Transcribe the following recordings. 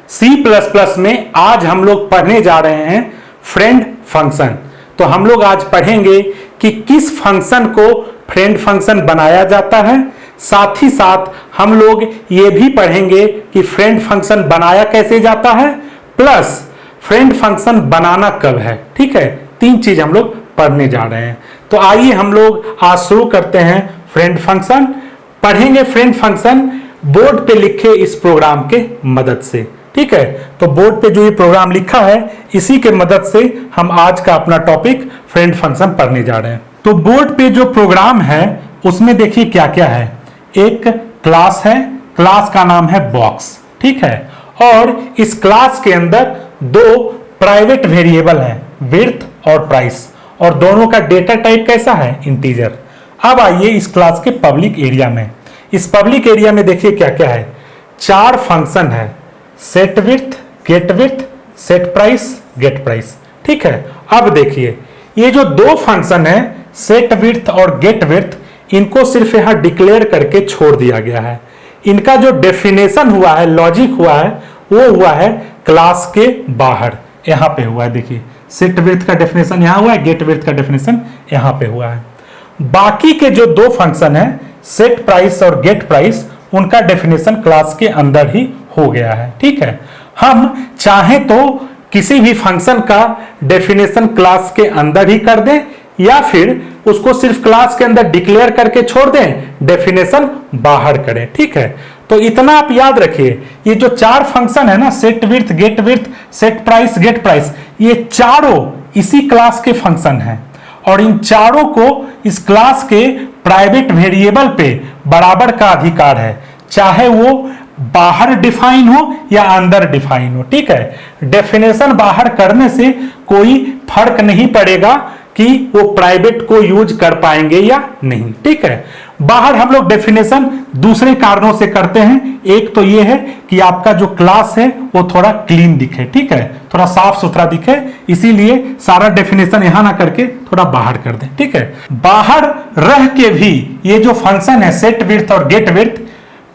C++ में आज हम लोग पढ़ने जा रहे हैं फ्रेंड फंक्शन। तो हम लोग आज पढ़ेंगे कि किस फंक्शन को फ्रेंड फंक्शन बनाया जाता है, साथ ही साथ हम लोग ये भी पढ़ेंगे कि फ्रेंड फंक्शन बनाया कैसे जाता है, प्लस फ्रेंड फंक्शन बनाना कब है। ठीक है, तीन चीज हम लोग पढ़ने जा रहे हैं। तो आइए हम लोग आज शुरू करते हैं फ्रेंड फंक्शन। पढ़ेंगे फ्रेंड फंक्शन बोर्ड पे लिखे इस प्रोग्राम के मदद से। ठीक है, तो बोर्ड पे जो ये प्रोग्राम लिखा है इसी के मदद से हम आज का अपना टॉपिक फ्रेंड फंक्शन पढ़ने जा रहे हैं। तो बोर्ड पे जो प्रोग्राम है उसमें देखिए क्या क्या है। एक क्लास है, क्लास का नाम है बॉक्स। ठीक है, और इस क्लास के अंदर दो प्राइवेट वेरिएबल हैं, विड्थ और प्राइस, और दोनों का डेटा टाइप कैसा है, इंटीजर। अब आइए इस क्लास के पब्लिक एरिया में। इस पब्लिक एरिया में देखिए क्या क्या है। चार फंक्शन है, set width, get width, set price, get price. ठीक है, अब देखिए ये जो दो फंक्शन है सेट विड्थ और गेट विड्थ, इनको सिर्फ यहां डिक्लेयर करके छोड़ दिया गया है। इनका जो डेफिनेशन हुआ है, लॉजिक हुआ है, वो हुआ है क्लास के बाहर, यहां पे हुआ है। देखिए सेट विड्थ का डेफिनेशन यहां हुआ है, गेट विड्थ का डेफिनेशन यहां पे हुआ है। बाकी के जो दो फंक्शन है सेट प्राइस और गेट प्राइस, उनका डेफिनेशन क्लास के अंदर ही हो गया है। ठीक है, हम चाहें तो किसी भी फंक्शन का डेफिनेशन क्लास के अंदर ही कर दें, या फिर उसको सिर्फ क्लास के अंदर डिक्लेयर करके छोड़ दें, डेफिनेशन बाहर करें। ठीक है, तो इतना आप याद रखिए, ये जो चार फंक्शन है ना, set width, get width, set price, get price, ये चारों इसी क्लास के फंक्शन हैं, और इन चारों को इस क्लास के प्राइवेट वेरिएबल पे बराबर का अधिकार है, चाहे वो बाहर डिफाइन हो या अंदर डिफाइन हो। ठीक है, डेफिनेशन बाहर करने से कोई फर्क नहीं पड़ेगा कि वो प्राइवेट को यूज कर पाएंगे या नहीं। ठीक है, बाहर हम लोग डेफिनेशन दूसरे कारणों से करते हैं। एक तो ये है कि आपका जो क्लास है वो थोड़ा क्लीन दिखे, ठीक है, थोड़ा साफ सुथरा दिखे, इसीलिए सारा डेफिनेशन यहां ना करके थोड़ा बाहर कर दें। ठीक है, बाहर रह के भी ये जो फंक्शन है सेट विड्थ और गेट विड्थ,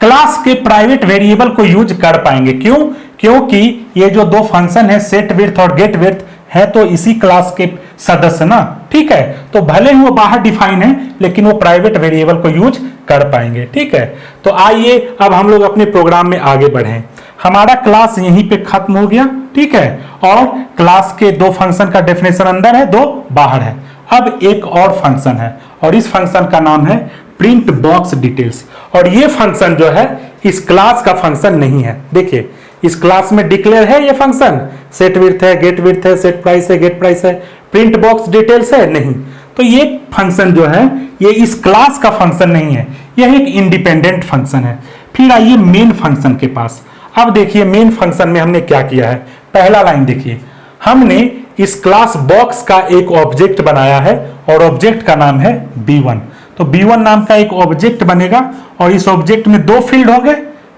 क्लास के प्राइवेट वेरिएबल को यूज कर पाएंगे। क्यों? क्योंकि ये जो दो फंक्शन है सेट विड्थ और गेट विड्थ है तो इसी क्लास के सदस्य ना। ठीक है, तो भले ही वो बाहर डिफाइन है लेकिन वो प्राइवेट वेरिएबल को यूज कर पाएंगे। ठीक है, तो आइए अब हम लोग अपने प्रोग्राम में आगे बढ़ें। हमारा क्लास यहीं पे खत्म हो गया। ठीक है, और क्लास के दो फंक्शन का डेफिनेशन अंदर है, दो बाहर है। अब एक और फंक्शन है और इस फंक्शन का नाम है प्रिंट बॉक्स डिटेल्स, और ये फंक्शन जो है इस क्लास का फंक्शन नहीं है। देखिए इस क्लास में डिक्लेयर है ये फंक्शन, सेट विड्थ है, गेट विड्थ है, सेट प्राइस है, गेट प्राइस है, प्रिंट बॉक्स डिटेल्स है नहीं। तो ये फंक्शन जो है ये इस क्लास का फंक्शन नहीं है, यह एक इंडिपेंडेंट फंक्शन है। फिर आइए मेन फंक्शन के पास। अब देखिए मेन फंक्शन में हमने क्या किया है। पहला लाइन देखिए, हमने इस क्लास बॉक्स का एक ऑब्जेक्ट बनाया है और ऑब्जेक्ट का नाम है B1। तो B1 नाम का एक ऑब्जेक्ट बनेगा और इस ऑब्जेक्ट में दो फील्ड होंगे,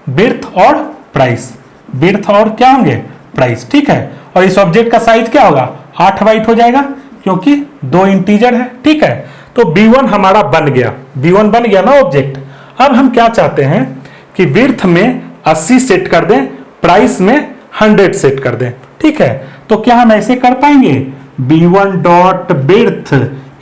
विड्थ और प्राइस। विड्थ और क्या होंगे, प्राइस। ठीक है, और इस ऑब्जेक्ट का साइज क्या होगा, 8 बाइट हो जाएगा क्योंकि दो इंटीजर है। ठीक है, तो B1 हमारा बन गया, B1 बन गया ना ऑब्जेक्ट। अब हम क्या चाहते हैं कि विड्थ में 80 सेट कर दें, प्राइस में 100 सेट कर दें। ठीक है, तो क्या हम ऐसे कर पाएंगे, B1 dot width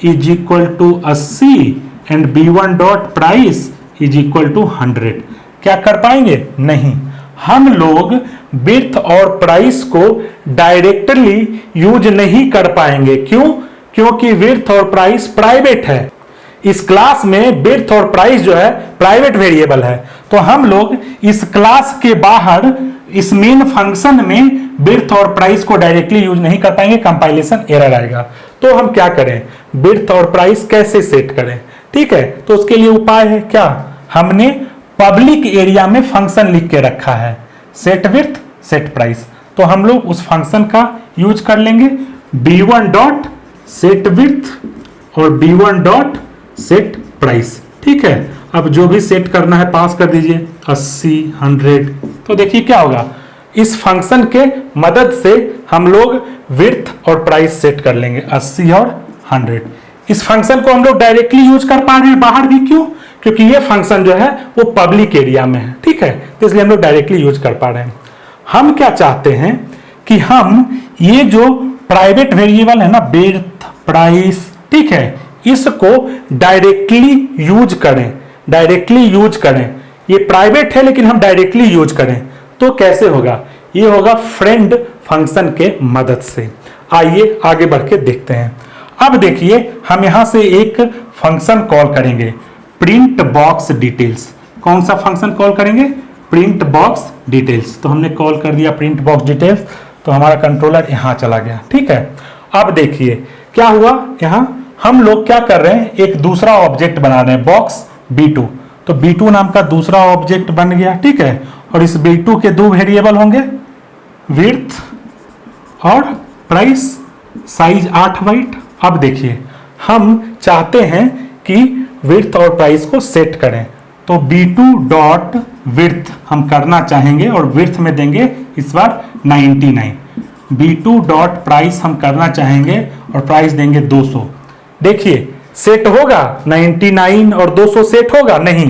is equal to 80 and B1 dot price is equal to 100? क्या कर पाएंगे? नहीं। हम लोग विड्थ और प्राइस को डायरेक्टली यूज नहीं कर पाएंगे। क्यों? क्योंकि विड्थ और प्राइस प्राइवेट है। इस क्लास में विड्थ और प्राइस जो है प्राइवेट वेरिएबल है, तो हम लोग इस क्लास के बाहर इस मेन फंक्शन में विड्थ और प्राइस को डायरेक्टली यूज नहीं कर पाएंगे, कंपाइलेशन एरर आएगा। तो हम क्या करें, विड्थ और प्राइस कैसे सेट करें? ठीक है, तो उसके लिए उपाय है क्या, हमने पब्लिक एरिया में फंक्शन लिख के रखा है, सेट विड्थ सेट प्राइस। तो हम लोग उस फंक्शन का यूज कर लेंगे, B1 डॉट सेट विड्थ और B1 डॉट सेट प्राइस। ठीक है, अब जो भी सेट करना है पास कर दीजिए, 80 100। तो देखिए क्या होगा, इस फंक्शन के मदद से हम लोग विड्थ और प्राइस सेट कर लेंगे, 80 और 100। इस फंक्शन को हम लोग डायरेक्टली यूज कर पा रहे हैं बाहर भी। क्यों? क्योंकि ये फंक्शन जो है वो पब्लिक एरिया में है। ठीक है, तो इसलिए हम लोग डायरेक्टली यूज कर पा रहे हैं। हम क्या चाहते हैं कि हम ये जो प्राइवेट वेरिएबल है ना, बेर्थ, प्राइस, ठीक है, इसको डायरेक्टली यूज करें, डायरेक्टली यूज करें। ये प्राइवेट है लेकिन हम डायरेक्टली यूज करें तो कैसे होगा? ये होगा फ्रेंड फंक्शन के मदद से। आइए आगे बढ़ के देखते हैं। अब देखिए हम यहां से एक फंक्शन कॉल करेंगे, प्रिंट बॉक्स डिटेल्स। कौन सा फंक्शन कॉल करेंगे? Print box details. तो हमने कॉल कर दिया प्रिंट बॉक्स डिटेल्स, तो हमारा कंट्रोलर यहां चला गया, ठीक है। अब देखिए क्या हुआ, यहां हम लोग क्या कर रहे हैं, एक दूसरा ऑब्जेक्ट बना रहे हैं, बॉक्स B2। तो B2 नाम का दूसरा ऑब्जेक्ट बन गया, ठीक है। और इस B2 के दो वेरिएबल होंगे, विड्थ और प्राइस, साइज 8 बाइट। अब देखिए हम चाहते हैं कि विड्थ और प्राइस को सेट करें, तो B2 डॉट विड्थ हम करना चाहेंगे और विड्थ में देंगे इस बार 99। B2 डॉट प्राइस हम करना चाहेंगे और प्राइस देंगे 200। देखिए सेट होगा 99 और 200 सेट होगा? नहीं,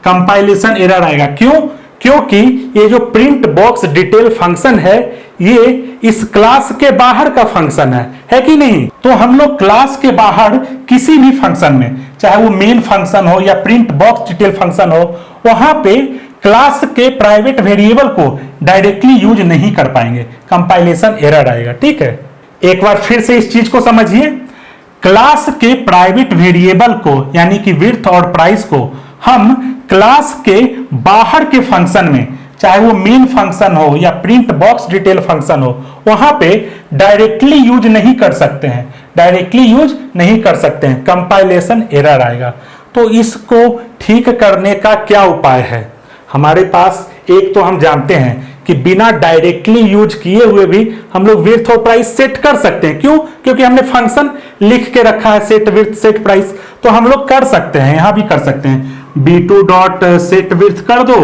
कंपाइलेशन एरर आएगा। क्यों? क्योंकि ये जो प्रिंट बॉक्स डिटेल फंक्शन है ये इस क्लास के बाहर का फंक्शन है कि नहीं? तो हम लोग क्लास के बाहर किसी भी फंक्शन में, चाहे वो मेन फंक्शन हो या प्रिंट बॉक्स डिटेल फंक्शन हो, वहां पे क्लास के प्राइवेट वेरिएबल को डायरेक्टली यूज नहीं कर पाएंगे, कंपाइलेशन एरर आएगा, ठीक है। एक बार फिर से इस चीज को समझिए, क्लास के प्राइवेट वेरिएबल को यानी कि विड्थ और प्राइस को हम क्लास के बाहर के फंक्शन में, चाहे वो मेन फंक्शन हो या प्रिंट बॉक्स डिटेल फंक्शन हो, वहां पे डायरेक्टली यूज नहीं कर सकते हैं, डायरेक्टली यूज नहीं कर सकते हैं, कंपाइलेशन एरर आएगा। तो इसको ठीक करने का क्या उपाय है? हमारे पास एक तो हम जानते हैं कि बिना डायरेक्टली यूज किए हुए भी हम लोग विड्थ और प्राइस सेट कर सकते हैं। क्यों? क्योंकि हमने फंक्शन लिख के रखा है, सेट विड्थ सेट प्राइस, तो हम लोग कर सकते हैं, यहां भी कर सकते हैं। B2 डॉट सेट विड्थ कर दो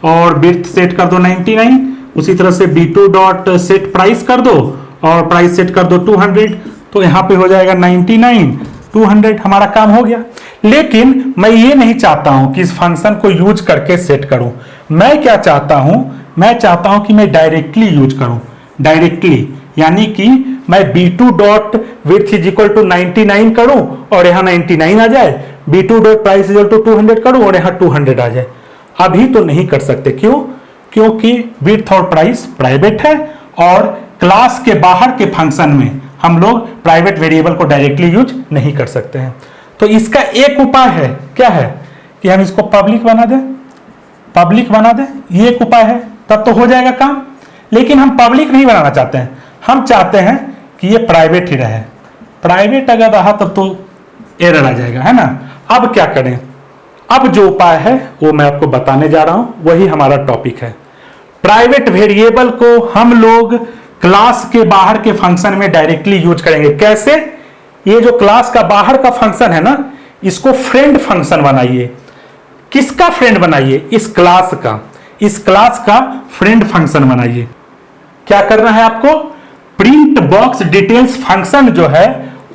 और विड्थ सेट कर दो 99, उसी तरह से B2 डॉट सेट प्राइस कर दो और प्राइस सेट कर दो 200, तो यहां पे हो जाएगा 99 200, हमारा काम हो गया। लेकिन मैं ये नहीं चाहता हूं कि इस फंक्शन को यूज करके सेट करूं। मैं क्या चाहता हूं? मैं चाहता हूं कि मैं डायरेक्टली यूज करूं, डायरेक्टली, यानी कि मैं B2 dot width is equal to 99 करूं और यहां 99 आ जाए, B2 dot price is equal to 200 करूं और यहां 200 आ जाए। अभी तो नहीं कर सकते। क्यों? क्योंकि विड्थ और प्राइस प्राइवेट है और क्लास के बाहर के फंक्शन में हम लोग प्राइवेट वेरिएबल को डायरेक्टली यूज नहीं कर सकते हैं। तो इसका एक उपाय है, क्या है? कि हम इसको पब्लिक बना दें, पब्लिक बना दें, ये एक उपाय है, तब तो हो जाएगा काम। लेकिन हम पब्लिक नहीं बनाना चाहते हैं, हम चाहते हैं कि ये प्राइवेट ही रहे। प्राइवेट अगर रहा तब तो एरर आ जाएगा, है ना। अब क्या करें? अब जो उपाय है वो मैं आपको बताने जा रहा हूं, वही हमारा टॉपिक है। प्राइवेट वेरिएबल को हम लोग क्लास के बाहर के फंक्शन में डायरेक्टली यूज करेंगे। कैसे? ये जो क्लास का बाहर का फंक्शन है ना, इसको फ्रेंड फंक्शन बनाइए। किसका फ्रेंड बनाइए? इस क्लास का, इस क्लास का फ्रेंड फंक्शन बनाइए। क्या करना है आपको? प्रिंट बॉक्स डिटेल्स फंक्शन जो है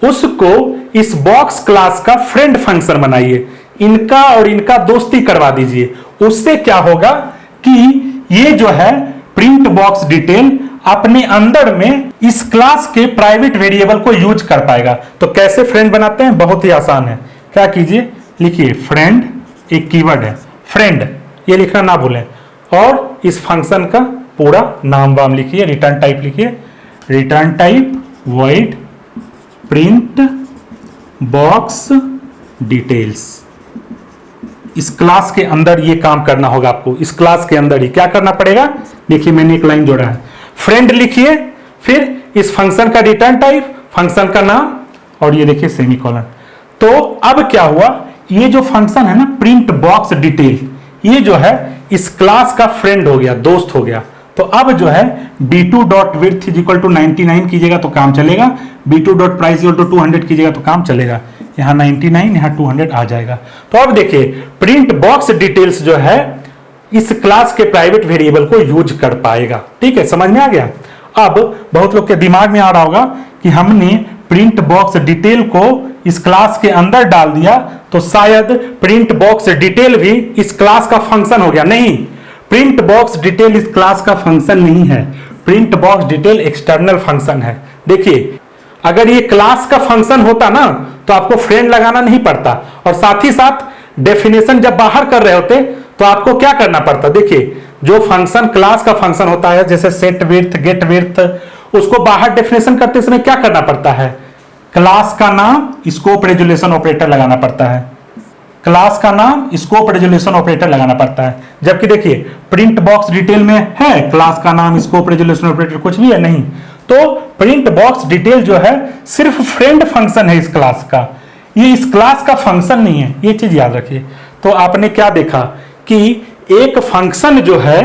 उसको इस बॉक्स क्लास का फ्रेंड फंक्शन बनाइए, इनका और इनका दोस्ती करवा दीजिए। उससे क्या होगा कि ये जो है प्रिंट बॉक्स डिटेल अपने अंदर में इस क्लास के प्राइवेट वेरिएबल को यूज कर पाएगा। तो कैसे फ्रेंड बनाते हैं? बहुत ही आसान है। क्या कीजिए, लिखिए फ्रेंड, एक कीवर्ड है फ्रेंड, ये लिखना ना भूलें, और इस फंक्शन का पूरा नाम वाम लिखिए, रिटर्न टाइप लिखिए, return type void print box details. इस क्लास के अंदर ये काम करना होगा आपको, इस क्लास के अंदर ही क्या करना पड़ेगा? देखिए मैंने एक लाइन जोड़ा है, फ्रेंड लिखिए, फिर इस फंक्शन का रिटर्न टाइप, फंक्शन का नाम, और ये देखिए सेमीकोलन। तो अब क्या हुआ, ये जो फंक्शन है ना प्रिंट बॉक्स डिटेल, ये जो है इस क्लास का फ्रेंड हो गया, दोस्त हो गया। तो अब जो है B2 dot width is equal to 99 कीजिएगा तो काम चलेगा, B2 dot price equal to 200 कीजिएगा तो काम चलेगा। यहाँ 99 यहाँ 200 आ जाएगा। तो अब देखिए प्रिंट बॉक्स डिटेल्स जो है इस क्लास के प्राइवेट वेरिएबल को यूज कर पाएगा। ठीक है, समझ में आ गया। अब बहुत लोग के दिमाग में आ रहा होगा कि हमने प्रिंट बॉक्स डिटेल को इस क्लास के अंदर डाल दिया तो शायद प्रिंट बॉक्स डिटेल भी इस क्लास का फंक्शन हो गया। नहीं, प्रिंट बॉक्स डिटेल इस क्लास का फंक्शन नहीं है, print box detail external function है। देखिए, अगर ये क्लास का फंक्शन होता ना तो आपको फ्रेंड लगाना नहीं पड़ता, और साथ ही साथ डेफिनेशन जब बाहर कर रहे होते तो आपको क्या करना पड़ता। देखिए, जो फंक्शन क्लास का फंक्शन होता है जैसे सेट विड्थ, गेट विड्थ, उसको बाहर डेफिनेशन करते समय क्या करना पड़ता है, क्लास का नाम स्कोप रेजोल्यूशन ऑपरेटर लगाना पड़ता है, क्लास का नाम स्कोप रेजोल्यूशन ऑपरेटर लगाना पड़ता है। जबकि देखिए प्रिंट बॉक्स डिटेल में है क्लास का नाम स्कोप रेजोल्यूशन ऑपरेटर कुछ भी है नहीं। तो प्रिंट बॉक्स डिटेल जो है सिर्फ फ्रेंड फंक्शन है इस क्लास का, ये इस क्लास का फंक्शन नहीं है, ये चीज याद रखिए। तो आपने क्या देखा कि एक फंक्शन जो है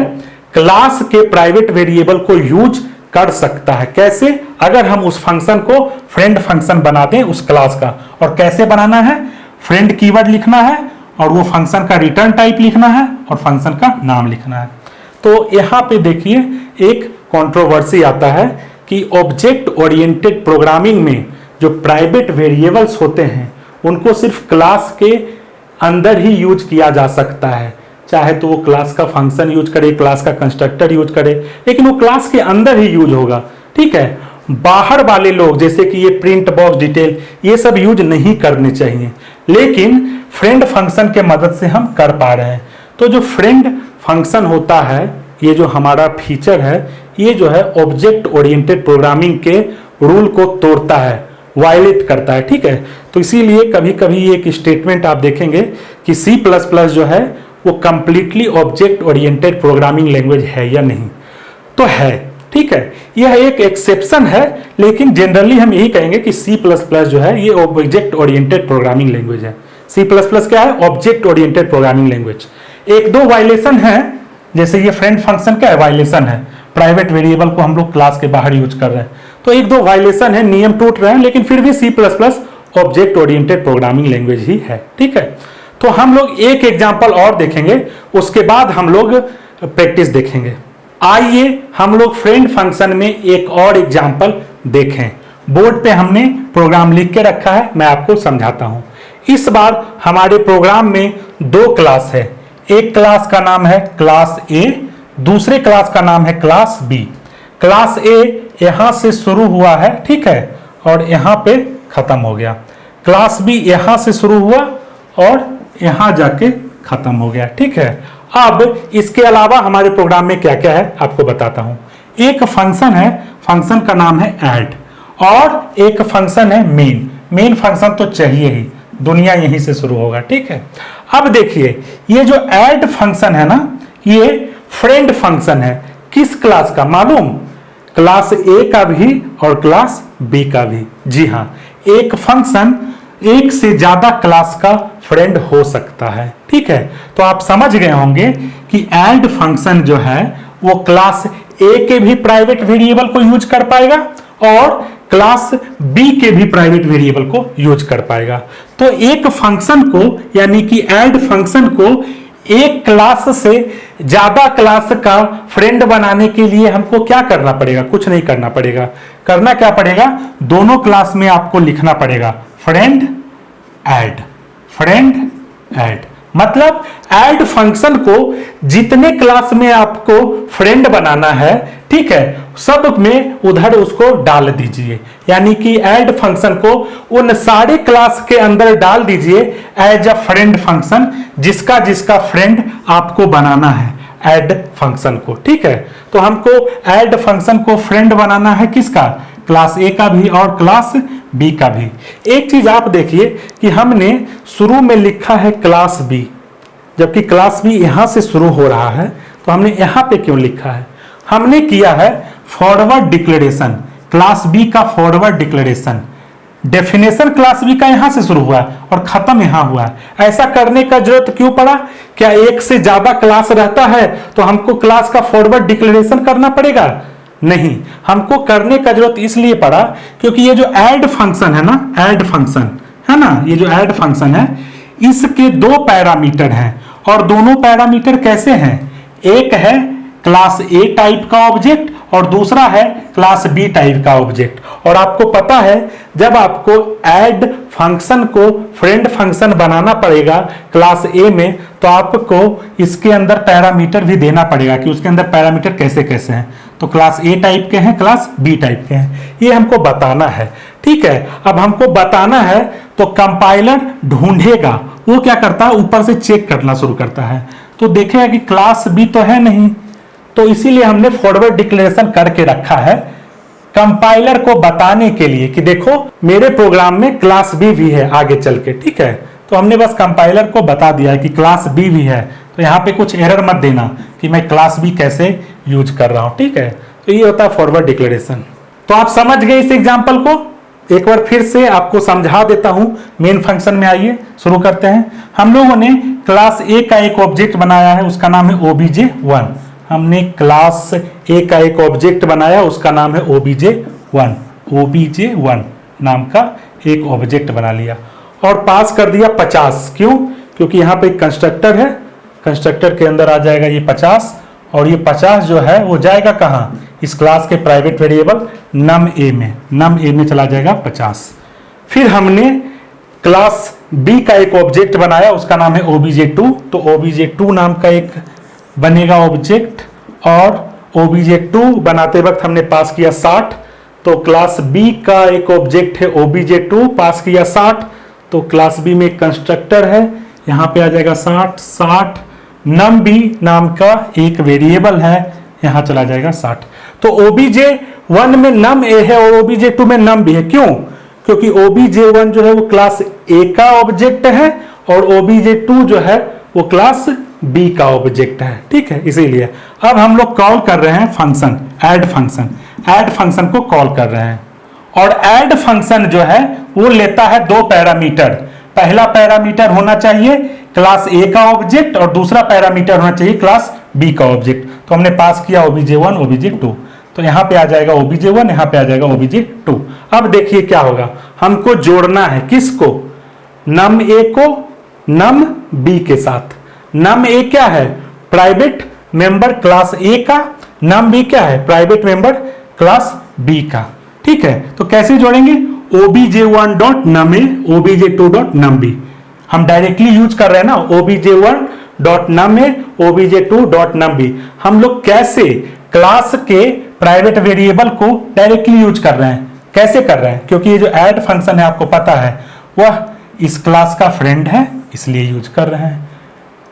क्लास के प्राइवेट वेरिएबल को यूज कर सकता है। कैसे? अगर हम उस फंक्शन को फ्रेंड फंक्शन बना दें उस क्लास का। और कैसे बनाना है, फ्रेंड कीवर्ड लिखना है और वो फंक्शन का रिटर्न टाइप लिखना है और फंक्शन का नाम लिखना है। तो यहां पे देखिए एक कंट्रोवर्सी आता है कि ऑब्जेक्ट ओरिएंटेड प्रोग्रामिंग में जो प्राइवेट वेरिएबल्स होते हैं उनको सिर्फ क्लास के अंदर ही यूज किया जा सकता है, चाहे तो वो क्लास का फंक्शन यूज करे, क्लास का कंस्ट्रक्टर यूज करे, लेकिन वो क्लास के अंदर ही यूज होगा। ठीक है, बाहर वाले लोग जैसे कि ये प्रिंट बॉक्स डिटेल ये सब यूज नहीं करने चाहिए, लेकिन फ्रेंड फंक्शन के मदद से हम कर पा रहे हैं। तो जो फ्रेंड फंक्शन होता है, ये जो हमारा फीचर है, ये जो है ऑब्जेक्ट ओरिएंटेड प्रोग्रामिंग के रूल को तोड़ता है, वायलेट करता है। ठीक है, तो इसीलिए कभी कभी एक स्टेटमेंट आप देखेंगे कि C++ जो है वो completely object oriented programming language है या नहीं, तो है। ठीक है, यह एक एक्सेप्शन है, लेकिन जनरली हम यही कहेंगे कि C++ जो है ये ऑब्जेक्ट ओरिएंटेड प्रोग्रामिंग लैंग्वेज है। C++ क्या है? Object oriented programming language. एक दो वायलेशन है, जैसे ये फ्रेंड फंक्शन क्या है, वायलेशन है, प्राइवेट वेरिएबल को हम लोग क्लास के बाहर यूज कर रहे हैं, तो एक दो वायलेशन है, नियम टूट रहे हैं, लेकिन फिर भी C++ object oriented programming language ही है। ठीक है, तो हम लोग एक एग्जांपल और देखेंगे, उसके बाद हम लोग प्रैक्टिस देखेंगे। आइए हम लोग फ्रेंड फंक्शन में एक और एग्जांपल देखें। बोर्ड पे हमने प्रोग्राम लिख के रखा है, मैं आपको समझाता हूं। इस बार हमारे प्रोग्राम में दो क्लास है, एक क्लास का नाम है क्लास A, दूसरे क्लास का नाम है क्लास B। क्लास A यहां से शुरू हुआ है, ठीक है, और यहां पे खत्म हो गया। क्लास B यहां से शुरू हुआ और यहां जाके खत्म हो गया। ठीक है, अब इसके अलावा हमारे प्रोग्राम में क्या क्या है आपको बताता हूं। एक फंक्शन है, फंक्शन का नाम है ऐड, और एक फंक्शन है मेन। मेन फंक्शन तो चाहिए ही, दुनिया यहीं से शुरू होगा। ठीक है, अब देखिए ये जो ऐड फंक्शन है ना, ये फ्रेंड फंक्शन है। किस क्लास का मालूम? क्लास A का भी और क्लास B का भी। जी हाँ, एक फंक्शन एक से ज्यादा क्लास का फ्रेंड हो सकता है। ठीक है, तो आप समझ गए होंगे कि ऐड फंक्शन जो है वो क्लास A के भी प्राइवेट वेरिएबल को यूज कर पाएगा और क्लास B के भी प्राइवेट वेरिएबल को यूज कर पाएगा। तो एक फंक्शन को यानी कि ऐड फंक्शन को एक क्लास से ज्यादा क्लास का फ्रेंड बनाने के लिए हमको क्या करना पड़ेगा? कुछ नहीं करना पड़ेगा। करना क्या पड़ेगा? दोनों क्लास में आपको लिखना पड़ेगा फ्रेंड ऐड, फ्रेंड ऐड। मतलब ऐड फंक्शन को जितने क्लास में आपको फ्रेंड बनाना है, ठीक है, सब में उधर उसको डाल दीजिए। यानी कि ऐड फंक्शन को उन सारे क्लास के अंदर डाल दीजिए एज अ फ्रेंड फंक्शन, जिसका जिसका फ्रेंड आपको बनाना है ऐड फंक्शन को। ठीक है, तो हमको ऐड फंक्शन को फ्रेंड बनाना है किसका? क्लास A का भी और क्लास B का भी। एक चीज आप देखिए कि हमने शुरू में लिखा है क्लास B, जबकि क्लास B यहां से शुरू हो रहा है, तो हमने यहां पे क्यों लिखा है? हमने किया है फॉरवर्ड डिक्लेरेशन, क्लास B का forward declaration. Definition class B का यहां से शुरू हुआ और खत्म यहां हुआ। ऐसा करने का जरूरत क्यों पड़ा? क्या एक से ज्यादा क्लास रहता है तो हमको क्लास का फॉरवर्ड डिक्लेरेशन करना पड़ेगा? नहीं, हमको करने का जरूरत इसलिए पड़ा क्योंकि ये जो ऐड फंक्शन है ना, ऐड फंक्शन है ना, ये जो ऐड फंक्शन है इसके दो पैरामीटर हैं, और दोनों पैरामीटर कैसे हैं? एक है क्लास A टाइप का ऑब्जेक्ट और दूसरा है क्लास बी टाइप का ऑब्जेक्ट। और आपको पता है जब आपको ऐड फंक्शन को फ्रेंड फंक्शन बनाना पड़ेगा क्लास ए में, तो आपको इसके अंदर पैरामीटर भी देना पड़ेगा कि उसके अंदर पैरामीटर कैसे कैसे हैं। तो क्लास ए टाइप के हैं, क्लास बी टाइप के हैं, ये हमको बताना है। ठीक है, अब हमको बताना है तो कंपाइलर ढूंढेगा, वो क्या करता है ऊपर से चेक करना शुरू करता है, तो देखेगा कि क्लास बी तो है नहीं, तो इसीलिए हमने फॉरवर्ड डिक्लेरेशन करके रखा है कंपाइलर को बताने के लिए कि देखो मेरे प्रोग्राम में क्लास बी भी है आगे चल के। ठीक है, तो हमने बस कंपाइलर को बता दिया है कि क्लास बी भी है, तो यहाँ पे कुछ एरर मत देना कि मैं क्लास बी कैसे यूज कर रहा हूँ। ठीक है, तो ये होता है फॉरवर्ड डिक्लेरेशन। तो आप समझ गए इस एग्जाम्पल को, एक बार फिर से आपको समझा देता हूं। मेन फंक्शन में आइए शुरू करते हैं। हम लोगों ने क्लास ए का एक ऑब्जेक्ट बनाया है, उसका नाम है obj1। हमने क्लास ए का एक ऑब्जेक्ट बनाया, उसका नाम है obj1। obj1 नाम का एक ऑब्जेक्ट बना लिया और पास कर दिया 50। क्यों? क्योंकि यहाँ पे एक कंस्ट्रक्टर है, कंस्ट्रक्टर के अंदर आ जाएगा ये 50, और ये 50 जो है वो जाएगा कहाँ, इस क्लास के प्राइवेट वेरिएबल num a में, num a में चला जाएगा 50। फिर हमने क्लास b का एक ऑब्जेक्ट बनाया, उसका नाम है obj2। तो obj2 नाम का एक बनेगा ऑब्जेक्ट, और obj2 बनाते वक्त हमने पास किया 60। तो क्लास b का एक ऑब्जेक्ट है obj2, पास किया 60। तो क्लास b में एक कंस्ट्रक्टर है, यहाँ पे आ जाएगा 60। num b नाम का एक वेरिएबल है, यहाँ चला जाएगा 60। तो obj1 में num a है और obj2 में num b है। क्यों? क्योंकि obj1 जो है वो क्लास a का ऑब्जेक्ट है और obj2 जो है वो क्लास b का ऑब्जेक्ट है। ठीक है, इसीलिए अब हम लोग कॉल कर रहे हैं function add function, add function को कॉल कर रहे हैं। और ऐड फंक्शन जो है वो लेता है दो पैरामीटर। पहला पैरामीटर होना चाहिए क्लास ए का ऑब्जेक्ट और दूसरा पैरामीटर होना चाहिए क्लास बी का ऑब्जेक्ट। तो हमने पास किया obj1 obj2, तो यहाँ पे आ जाएगा obj1, यहाँ पे आ जाएगा obj2। अब देखिए क्या होगा, हमको जोड़ना है किसको, num a को num b के साथ। num a क्या है, प्राइवेट मेंबर क्लास a का, num b क्या है, प्राइवेट मेंबर क्लास b का। ठीक है, तो कैसे जोड़ेंगे, obj1.num a obj2.num b, हम डायरेक्टली यूज कर रहे हैं ना, obj1.num a obj2.num b। हम लोग कैसे क्लास के प्राइवेट वेरिएबल को डायरेक्टली यूज कर रहे हैं, कैसे कर रहे हैं, क्योंकि ये जो ऐड फंक्शन है आपको पता है वह इस क्लास का फ्रेंड है, इसलिए यूज कर रहे हैं।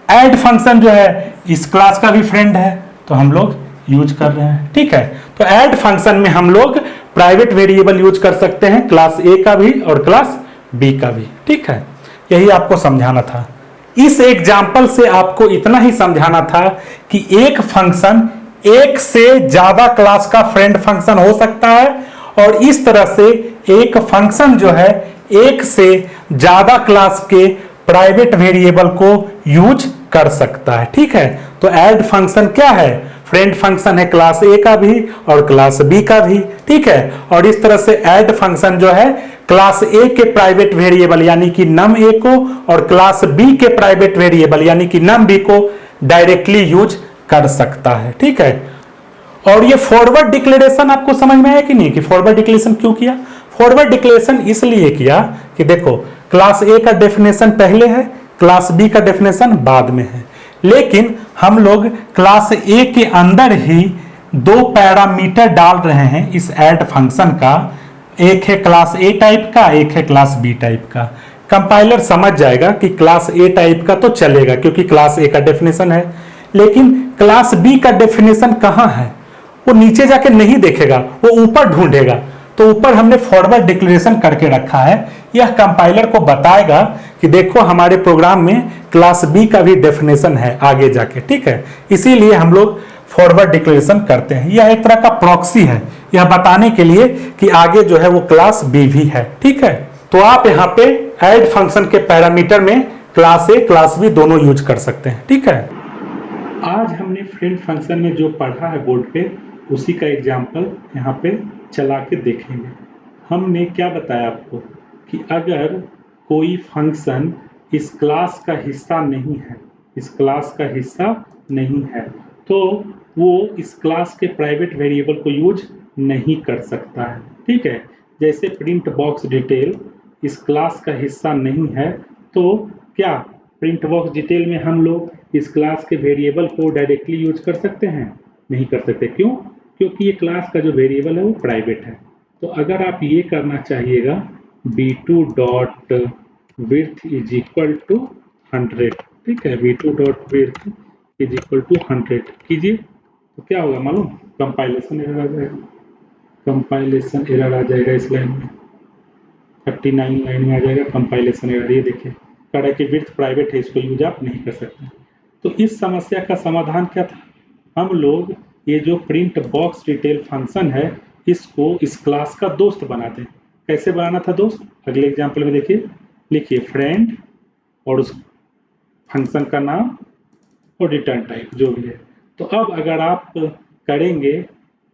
ऐड फंक्शन जो है इस क्लास का भी फ्रेंड है, तो हम लोग यूज कर रहे हैं। ठीक है, तो ऐड फंक्शन में हम लोग प्राइवेट वेरिएबल यूज कर सकते हैं, क्लास ए का भी और क्लास बी का भी। ठीक है, यही आपको समझाना था। इस एग्जाम्पल से आपको इतना ही समझाना था कि एक फंक्शन एक से ज्यादा क्लास का फ्रेंड फंक्शन हो सकता है, और इस तरह से एक फंक्शन जो है एक से ज्यादा क्लास के प्राइवेट वेरिएबल को यूज कर सकता है। ठीक है, तो ऐड फंक्शन क्या है, फ्रेंड फंक्शन है क्लास ए का भी और क्लास बी का भी। ठीक है, और इस तरह से ऐड फंक्शन जो है क्लास ए के प्राइवेट वेरिएबल यानी कि num a को और क्लास बी के प्राइवेट वेरिएबल यानी कि num b को डायरेक्टली यूज कर सकता है। ठीक है, और ये फॉरवर्ड डिक्लेरेशन आपको समझ में आया कि नहीं, कि फॉरवर्ड डिक्लेरेशन क्यों किया। फॉरवर्ड डिक्लेरेशन इसलिए किया कि देखो क्लास ए का डेफिनेशन पहले है, क्लास बी का डेफिनेशन बाद में है, लेकिन हम लोग क्लास ए के अंदर ही दो पैरामीटर डाल रहे हैं इस ऐड फंक्शन का, एक है क्लास ए टाइप का, एक है क्लास बी टाइप का। कंपाइलर समझ जाएगा कि क्लास ए टाइप का तो चलेगा क्योंकि क्लास ए का डेफिनेशन है, लेकिन क्लास बी का डेफिनेशन कहाँ है वो नीचे जाके नहीं देखेगा, वो ऊपर ढूंढेगा। तो ऊपर हमने फॉरवर्ड डिक्लेरेशन करके रखा है, यह कंपाइलर को बताएगा कि देखो हमारे प्रोग्राम में क्लास बी का भी डेफिनेशन है आगे जाके। ठीक है, इसीलिए हम लोग फॉरवर्ड डिक्लेरेशन करते हैं। यह एक तरह का प्रॉक्सी है, यह बताने के लिए कि आगे जो है वो क्लास बी भी है। ठीक है, तो आप यहाँ पे ऐड फंक्शन के पैरामीटर में क्लास ए क्लास बी दोनों यूज कर सकते हैं। ठीक है, आज हमने फ्रेंड फंक्शन में जो पढ़ा है बोर्ड पे उसी का एग्जाम्पल यहाँ पे चला के देखेंगे। हमने क्या बताया आपको कि अगर कोई फंक्शन इस क्लास का हिस्सा नहीं है, इस क्लास का हिस्सा नहीं है, तो वो इस क्लास के प्राइवेट वेरिएबल को यूज नहीं कर सकता है। ठीक है, जैसे प्रिंट बॉक्स डिटेल इस क्लास का हिस्सा नहीं है, तो क्या प्रिंट बॉक्स डिटेल में हम लोग इस क्लास के वेरिएबल को डायरेक्टली यूज कर सकते हैं? नहीं कर सकते। क्यों? क्योंकि ये क्लास का जो वेरिएबल है वो प्राइवेट है। तो अगर आप ये करना चाहिएगा b2 dot width is equal to 100, ठीक है, b2 dot width is equal to 100 कीजिए, तो क्या होगा मालूम? कंपाइलेशन एरर आ जाएगा। कंपाइलेशन एरर आ जाएगा इस लाइन में, 39 लाइन में आ जाएगा कंपाइलेशन एरर। ये देखिए कह रहा है कि विड्थ प्राइवेट है, इसको यूज आप नहीं कर सकते। तो इस समस्या का समाधान क्या था? हम लोग ये जो प्रिंट बॉक्स डिटेल फंक्शन है इसको इस क्लास का दोस्त बनाते हैं। कैसे बनाना था दोस्त? अगले एग्जाम्पल में देखिए, लिखिए फ्रेंड और उस फंक्शन का नाम और रिटर्न टाइप जो भी है। तो अब अगर आप करेंगे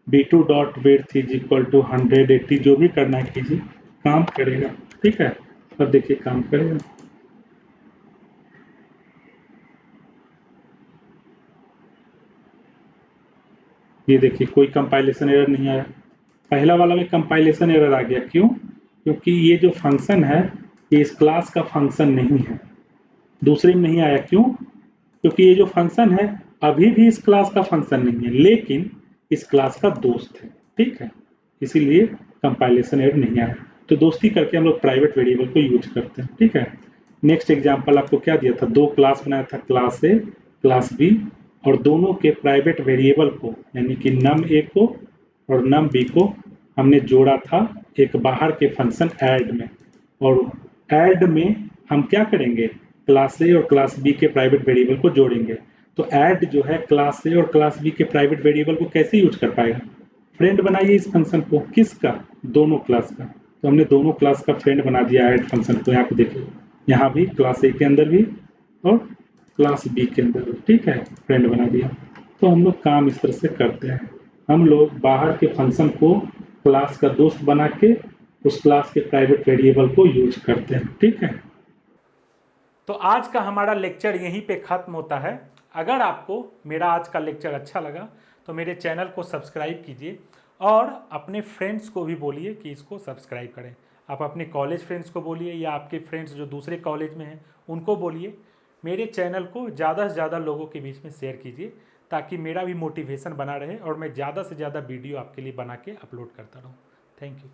b2 dot width is equal to 180, जो भी करना है कीजिए, काम करेगा। ठीक है, अब देखिए काम करेगा। ये देखिए कोई कंपाइलेशन एरर नहीं आया। पहला वाला में कंपाइलेशन एरर आ गया। क्यों? क्योंकि ये जो फंक्शन है ये इस क्लास का फंक्शन नहीं है। दूसरे में नहीं आया। क्यों? क्योंकि ये जो फंक्शन है अभी भी इस क्लास का फंक्शन नहीं है, लेकिन इस क्लास का दोस्त है। ठीक है, इसीलिए कंपाइलेशन एरर नहीं आया। तो दोस्ती करके हम लोग प्राइवेट वेरिएबल को यूज करते हैं। ठीक है, नेक्स्ट एग्जांपल आपको क्या दिया था? दो क्लास बनाया था, क्लास ए क्लास बी, और दोनों के प्राइवेट वेरिएबल को यानी कि नम ए को और नम बी को हमने जोड़ा था एक बाहर के फंक्शन ऐड में। और ऐड में हम क्या करेंगे? क्लास ए और क्लास बी के प्राइवेट वेरिएबल को जोड़ेंगे। तो ऐड जो है क्लास ए और क्लास बी के प्राइवेट वेरिएबल को कैसे यूज कर पाएगा? फ्रेंड बनाइए इस फंक्शन को। किसका? दोनों क्लास का। तो हमने दोनों क्लास का फ्रेंड बना दिया ऐड फंक्शन को। यहाँ पे देखिए, यहाँ भी क्लास ए के अंदर भी और क्लास बी के अंदर भी, ठीक है, फ्रेंड बना दिया। तो हम लोग काम इस तरह से करते हैं। हम लोग बाहर के फंक्शन को क्लास का दोस्त बना के उस क्लास के प्राइवेट वेरिएबल को यूज करते हैं। ठीक है, तो आज का हमारा लेक्चर यहीं पे ख़त्म होता है। अगर आपको मेरा आज का लेक्चर अच्छा लगा तो मेरे चैनल को सब्सक्राइब कीजिए और अपने फ्रेंड्स को भी बोलिए कि इसको सब्सक्राइब करें। आप अपने कॉलेज फ्रेंड्स को बोलिए या आपके फ्रेंड्स जो दूसरे कॉलेज में हैं उनको बोलिए। मेरे चैनल को ज़्यादा से ज़्यादा लोगों के बीच में शेयर कीजिए ताकि मेरा भी मोटिवेशन बना रहे और मैं ज़्यादा से ज़्यादा वीडियो आपके लिए बना के अपलोड करता रहूँ। Thank you.